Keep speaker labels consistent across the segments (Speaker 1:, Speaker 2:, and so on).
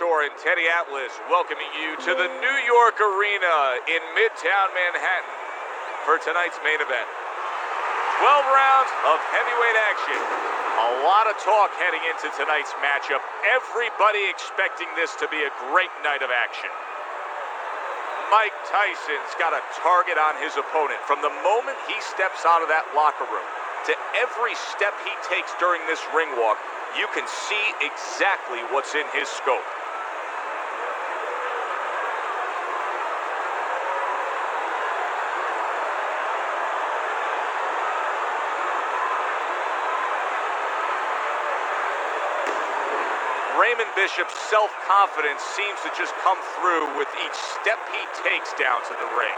Speaker 1: Bellator and Teddy Atlas welcoming you to the New York Arena in Midtown Manhattan for tonight's main event. 12 rounds of heavyweight action. A lot of talk heading into tonight's matchup. Everybody expecting this to be a great night of action. Mike Tyson's got a target on his opponent from the moment he steps out of that locker room to every step he takes during this ring walk. You can see exactly what's in his scope. Raymond Bishop's self-confidence seems to just come through with each step he takes down to the ring.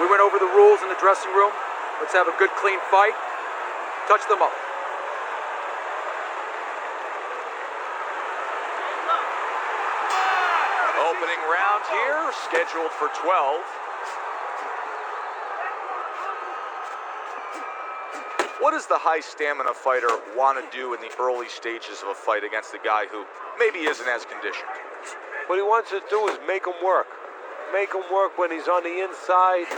Speaker 2: We went over the rules in the dressing room. Let's have a good, clean fight. Touch them up.
Speaker 1: Opening round here, scheduled for 12. What does the high stamina fighter want to do in the early stages of a fight against a guy who maybe isn't as conditioned?
Speaker 3: What he wants to do is make him work. Make him work when he's on the inside,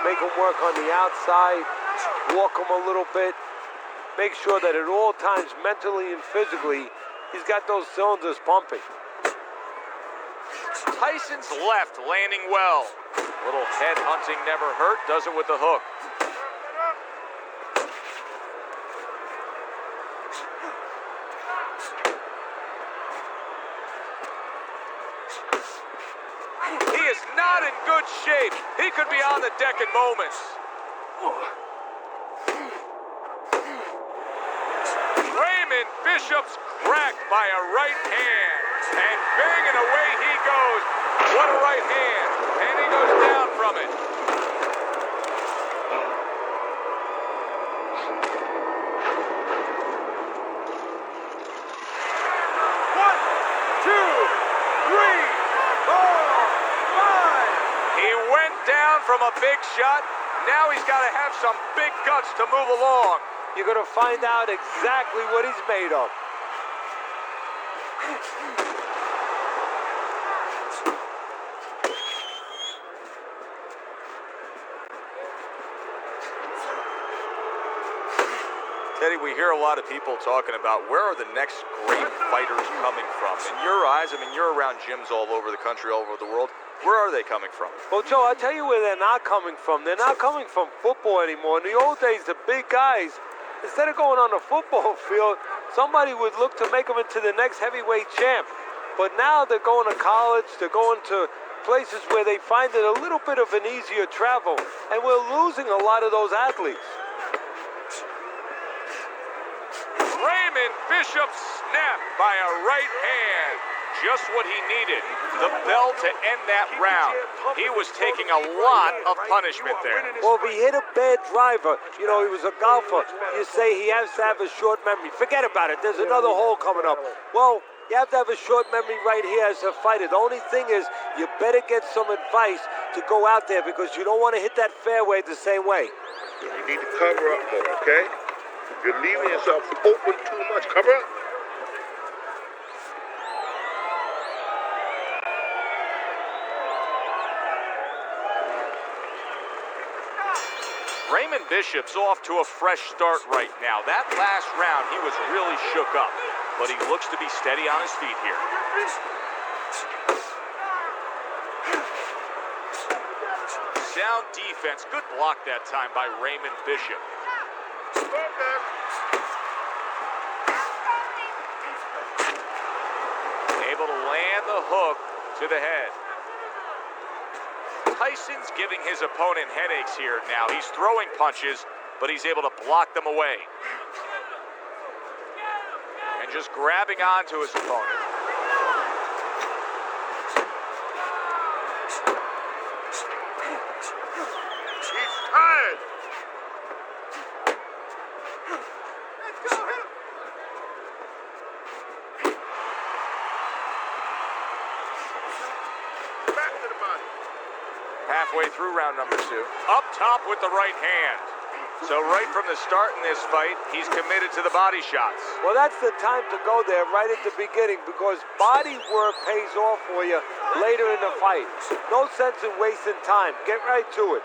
Speaker 3: make him work on the outside, walk him a little bit, make sure that at all times, mentally and physically, he's got those cylinders pumping.
Speaker 1: Tyson's left landing well. Little head hunting never hurt, does it with the hook. Not in good shape. He could be on the deck in moments. Raymond Bishop's cracked by a right hand. And banging away he goes. What a right hand. And he goes down from it. One, two, three, four. He went down from a big shot. Now he's got to have some big guts to move along.
Speaker 3: You're going to find out exactly what he's made of.
Speaker 1: Teddy, we hear a lot of people talking about where are the next great fighters coming from. In your eyes, I mean, you're around gyms all over the country, all over the world. Where are they coming from?
Speaker 3: Well, Joe, I'll tell you where they're not coming from. They're not coming from football anymore. In the old days, the big guys, instead of going on the football field, somebody would look to make them into the next heavyweight champ. But now they're going to college, they're going to places where they find it a little bit of an easier travel. And we're losing a lot of those athletes.
Speaker 1: Raymond Bishop snapped by a right hand. Just what he needed. The bell to end that round. He was taking a lot of punishment there.
Speaker 3: Well, if he hit a bad driver, you know, he was a golfer, you say he has to have a short memory. Forget about it. There's another hole coming up. Well, you have to have a short memory right here as a fighter. The only thing is you better get some advice to go out there because you don't want to hit that fairway the same way.
Speaker 4: You need to cover up more, okay? You're leaving yourself open too much. Cover up.
Speaker 1: Raymond Bishop's off to a fresh start right now. That last round, he was really shook up, but he looks to be steady on his feet here. Sound defense. Good block that time by Raymond Bishop. Able to land the hook to the head. Tyson's giving his opponent headaches here now. He's throwing punches, but he's able to block them away. And just grabbing onto his opponent.
Speaker 4: He's tired. Back to the body.
Speaker 1: Halfway through round number 2. Up top with the right hand. So right from the start in this fight, he's committed to the body shots.
Speaker 3: Well, that's the time to go there right at the beginning because body work pays off for you later in the fight. No sense in wasting time. Get right to it.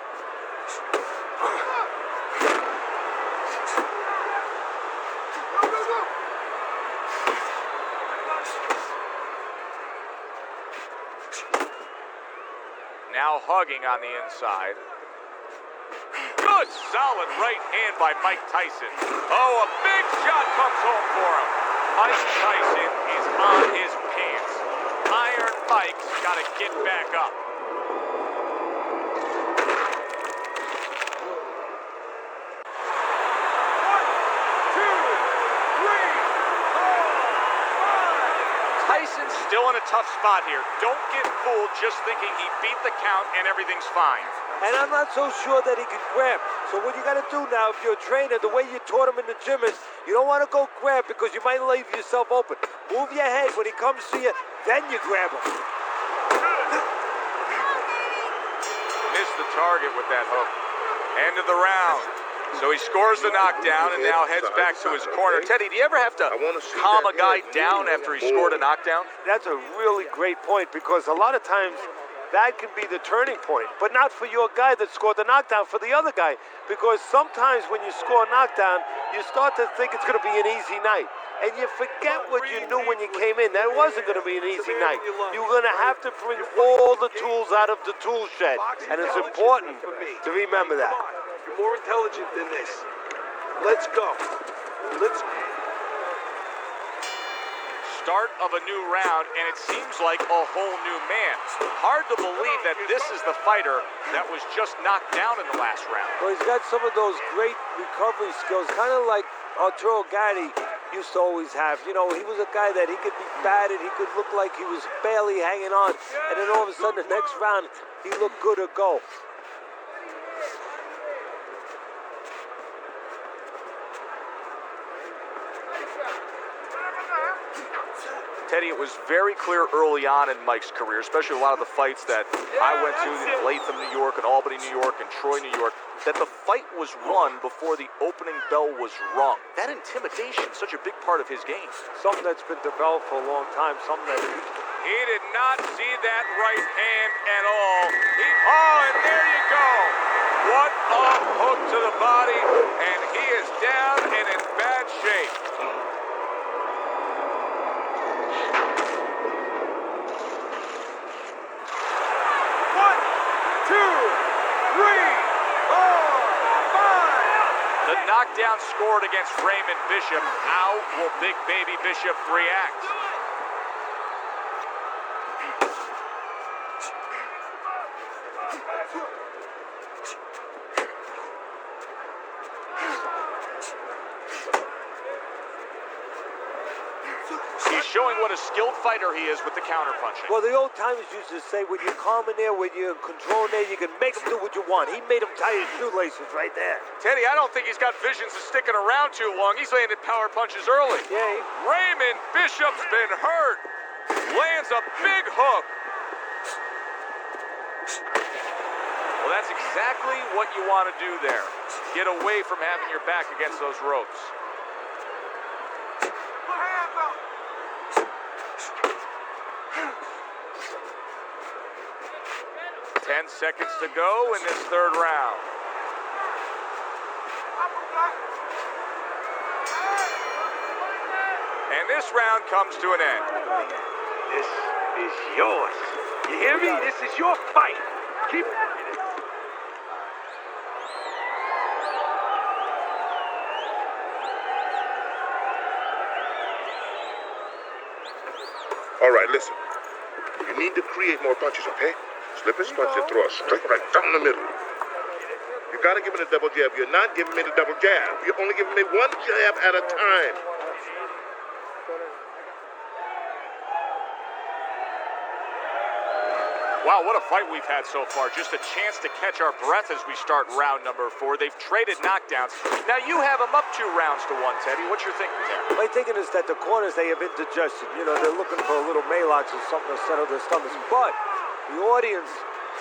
Speaker 1: Now hugging on the inside. Good, solid right hand by Mike Tyson. Oh, a big shot comes home for him. Mike Tyson is on his pants. Iron Mike's got to get back up. Tyson's still in a tough spot here. Don't get fooled just thinking he beat the count and everything's fine.
Speaker 3: And I'm not so sure that he can grab. So what you got to do now, if you're a trainer, the way you taught him in the gym is you don't want to go grab because you might leave yourself open. Move your head when he comes to you, then you grab him.
Speaker 1: Missed the target with that hook. End of the round. So he scores the knockdown and now heads back to his corner. Teddy, do you ever have to calm a guy down after he scored a knockdown?
Speaker 3: That's a really great point because a lot of times that can be the turning point, but not for your guy that scored the knockdown, for the other guy. Because sometimes when you score a knockdown, you start to think it's going to be an easy night. And you forget what you knew when you came in. That wasn't going to be an easy night. You're going to have to bring all the tools out of the tool shed. And it's important to remember that.
Speaker 5: You're more intelligent than this. Let's go. Let's go.
Speaker 1: Start of a new round, and it seems like a whole new man. Hard to believe that this is the fighter that was just knocked down in the last round.
Speaker 3: Well, he's got some of those great recovery skills, kind of like Arturo Gatti used to always have. You know, he was a guy that he could be battered, he could look like he was barely hanging on, and then all of a sudden the next round, he looked good to go.
Speaker 1: Teddy, it was very clear early on in Mike's career, especially a lot of the fights that I went to in Latham, New York, and Albany, New York, and Troy, New York, that the fight was won before the opening bell was rung. That intimidation is such a big part of his game.
Speaker 3: Something that's been developed for a long time, something that...
Speaker 1: He did not see that right hand at all. And there you go. What a hook to the body, and he is down and in bad shape. The knockdown scored against Raymond Bishop. How will Big Baby Bishop react? He's showing what a skilled fighter he is with the counterpunching.
Speaker 3: Well, the old timers used to say, when you're calm in there, when you're in control in there, you can make him do what you want. He made him tie his shoelaces right there.
Speaker 1: Teddy, I don't think he's got visions of sticking around too long. He's landed power punches early.
Speaker 3: Yeah.
Speaker 1: Raymond Bishop's been hurt. Lands a big hook. Well, that's exactly what you want to do there. Get away from having your back against those ropes. 10 seconds to go in this third round. And this round comes to an end.
Speaker 5: This is yours. You hear me? This is your fight. Keep it.
Speaker 4: All right, listen. You need to create more punches, okay? Slip his punch and throw a straight right down the middle. You gotta give him a double jab. You're not giving me the double jab. You're only giving me one jab at a time.
Speaker 1: Wow, what a fight we've had so far. Just a chance to catch our breath as we start round number 4. They've traded knockdowns. Now you have them up 2 rounds to 1, Teddy. What's your thinking there?
Speaker 3: My thinking is that the corners, they have indigestion. You know, they're looking for a little Maalox or something to settle their stomachs. But the audience,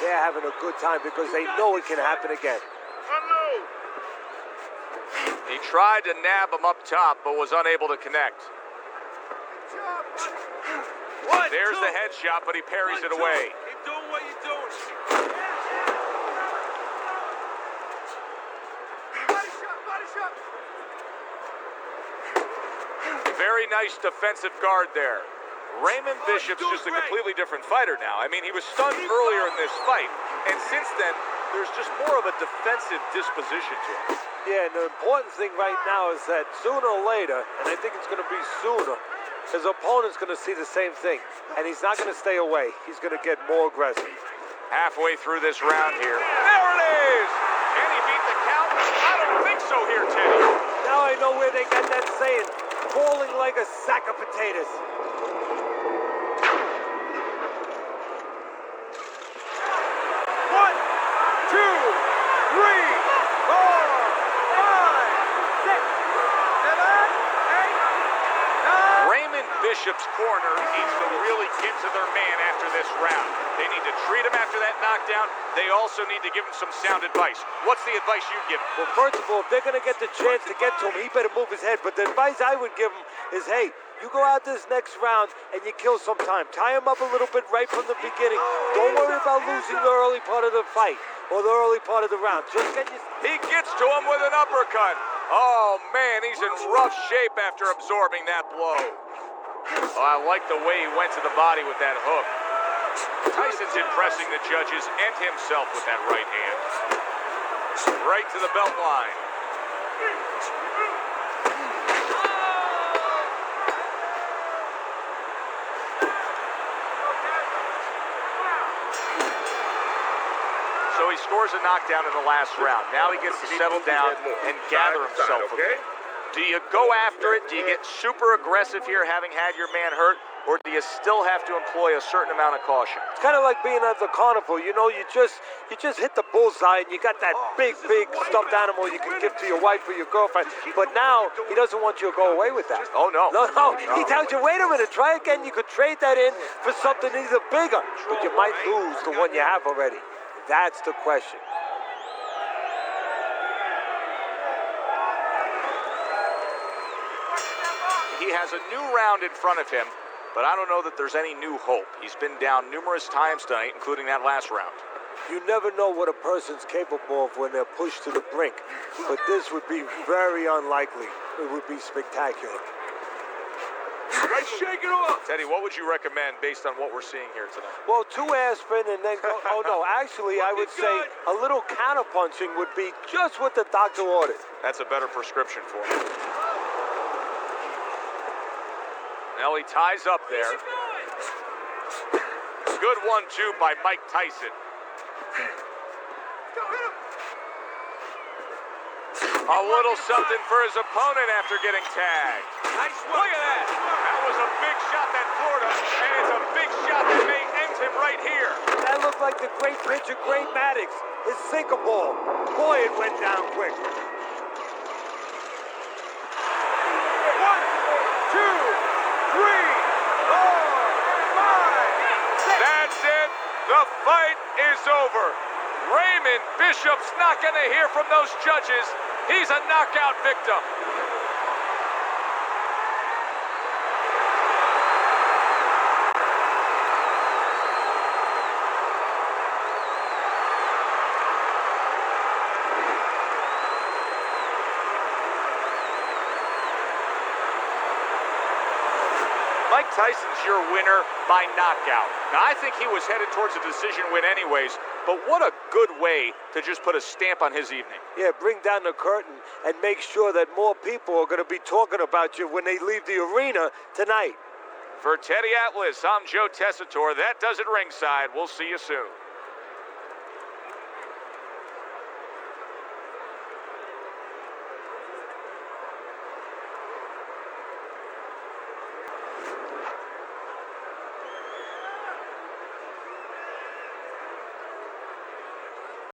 Speaker 3: they're having a good time because they know it can happen again.
Speaker 1: He tried to nab him up top, but was unable to connect. There's the headshot, but he parries it away.
Speaker 5: Keep doing what you're doing. Body shot.
Speaker 1: Very nice defensive guard there. Raymond Bishop's just a completely different fighter now. I mean, he was stunned earlier in this fight, and since then, there's just more of a defensive disposition to him.
Speaker 3: Yeah, and the important thing right now is that sooner or later, and I think it's going to be sooner, his opponent's going to see the same thing, and he's not going to stay away. He's going to get more aggressive.
Speaker 1: Halfway through this round here. There it is! Can he beat the count? I don't think so here, Teddy.
Speaker 3: Now I know where they got that saying, falling like a sack of potatoes.
Speaker 1: Bishop's corner needs to really get to their man after this round. They need to treat him after that knockdown. They also need to give him some sound advice. What's the advice you'd give him?
Speaker 3: Well, first of all, if they're going to get the chance to get to him, he better move his head. But the advice I would give him is, hey, you go out this next round and you kill some time. Tie him up a little bit right from the beginning. Don't worry about losing the early part of the fight or the early part of the round. Just get your...
Speaker 1: He gets to him with an uppercut. Oh, man, he's in rough shape after absorbing that blow. Oh, I like the way he went to the body with that hook. Tyson's impressing the judges and himself with that right hand. Right to the belt line. So he scores a knockdown in the last round. Now he gets to settle down and gather himself a bit. Do you go after it? Do you get super aggressive here having had your man hurt? Or do you still have to employ a certain amount of caution?
Speaker 3: It's kind of like being at the carnival. You know, you just hit the bullseye and you got that big stuffed animal you can give to your wife or your girlfriend. But now, he doesn't want you to go away with that.
Speaker 1: Oh, no.
Speaker 3: No. He tells you, wait a minute, try again. You could trade that in for something either bigger. But you might lose the one you have already. That's the question.
Speaker 1: He has a new round in front of him, but I don't know that there's any new hope. He's been down numerous times tonight, including that last round.
Speaker 3: You never know what a person's capable of when they're pushed to the brink, but this would be very unlikely. It would be spectacular.
Speaker 5: Right, shake it off.
Speaker 1: Teddy, what would you recommend based on what we're seeing here tonight?
Speaker 3: Well, 2 aspirin and then go, oh no, actually I would say a little counterpunching would be just what the doctor ordered.
Speaker 1: That's a better prescription for him. Now he ties up there. Good 1-2 by Mike Tyson. A little something for his opponent after getting tagged.
Speaker 5: Nice
Speaker 1: Look at that. That was a big shot that floored him, and it's a big shot that may end him right here.
Speaker 3: That looked like the great pitcher, Great Maddox, his sinker ball. Boy, it went down quick.
Speaker 5: 1, 2, 3, 4, 5.
Speaker 1: That's it. The fight is over. Raymond Bishop's not going to hear from those judges. He's a knockout victim. Mike Tyson's your winner by knockout. Now, I think he was headed towards a decision win anyways, but what a good way to just put a stamp on his evening.
Speaker 3: Yeah, bring down the curtain and make sure that more people are going to be talking about you when they leave the arena tonight.
Speaker 1: For Teddy Atlas, I'm Joe Tessitore. That does it ringside. We'll see you soon.